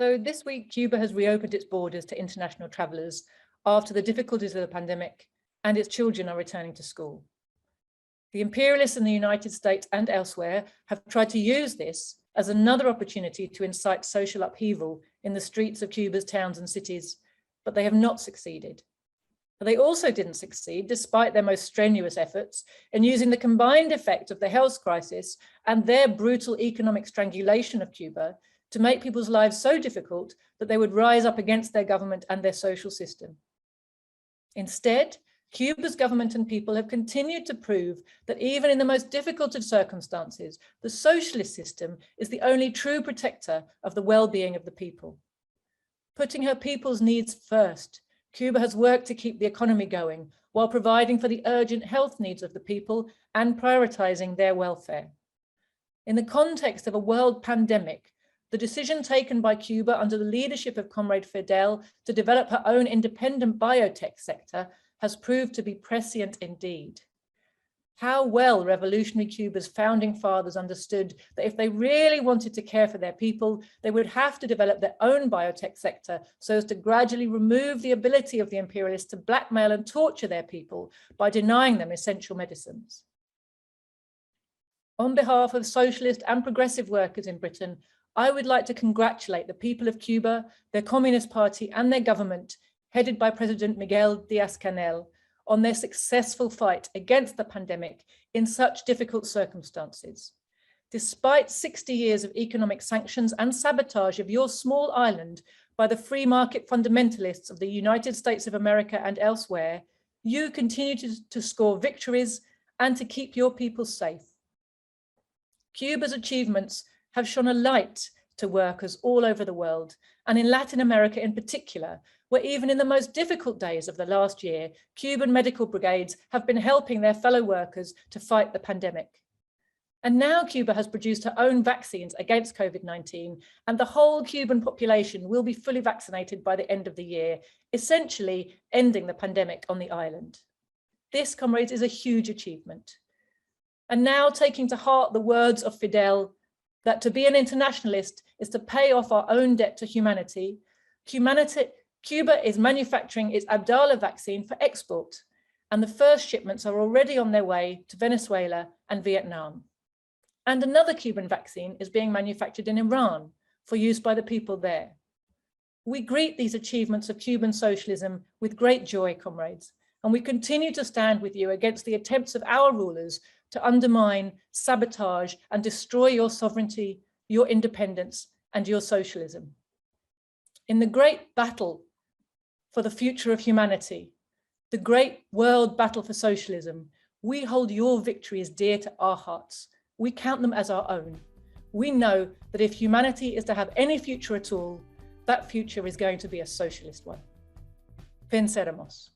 So this week, Cuba has reopened its borders to international travellers after the difficulties of the pandemic, and its children are returning to school. The imperialists in the United States and elsewhere have tried to use this as another opportunity to incite social upheaval in the streets of Cuba's towns and cities, but they have not succeeded. They also didn't succeed, despite their most strenuous efforts, in using the combined effect of the health crisis and their brutal economic strangulation of Cuba to make people's lives so difficult that they would rise up against their government and their social system. Instead, Cuba's government and people have continued to prove that even in the most difficult of circumstances, the socialist system is the only true protector of the well-being of the people. Putting her people's needs first, Cuba has worked to keep the economy going while providing for the urgent health needs of the people and prioritizing their welfare. In the context of a world pandemic, the decision taken by Cuba under the leadership of Comrade Fidel to develop her own independent biotech sector has proved to be prescient indeed. How well revolutionary Cuba's founding fathers understood that if they really wanted to care for their people, they would have to develop their own biotech sector so as to gradually remove the ability of the imperialists to blackmail and torture their people by denying them essential medicines. On behalf of socialist and progressive workers in Britain, I would like to congratulate the people of Cuba, their Communist Party and their government, headed by President Miguel Díaz-Canel, on their successful fight against the pandemic in such difficult circumstances. Despite 60 years of economic sanctions and sabotage of your small island by the free market fundamentalists of the United States of America and elsewhere, you continue to score victories and to keep your people safe. Cuba's achievements have shone a light to workers all over the world, and in Latin America in particular, where even in the most difficult days of the last year, Cuban medical brigades have been helping their fellow workers to fight the pandemic. And now Cuba has produced her own vaccines against COVID-19, and the whole Cuban population will be fully vaccinated by the end of the year, essentially ending the pandemic on the island. This, comrades, is a huge achievement. And now taking to heart the words of Fidel, that to be an internationalist is to pay off our own debt to humanity, Cuba is manufacturing its Abdala vaccine for export, and the first shipments are already on their way to Venezuela and Vietnam. And another Cuban vaccine is being manufactured in Iran for use by the people there. We greet these achievements of Cuban socialism with great joy, comrades, and we continue to stand with you against the attempts of our rulers to undermine, sabotage, and destroy your sovereignty, your independence, and your socialism. In the great battle for the future of humanity, the great world battle for socialism, we hold your victories dear to our hearts. We count them as our own. We know that if humanity is to have any future at all, that future is going to be a socialist one. Venceremos.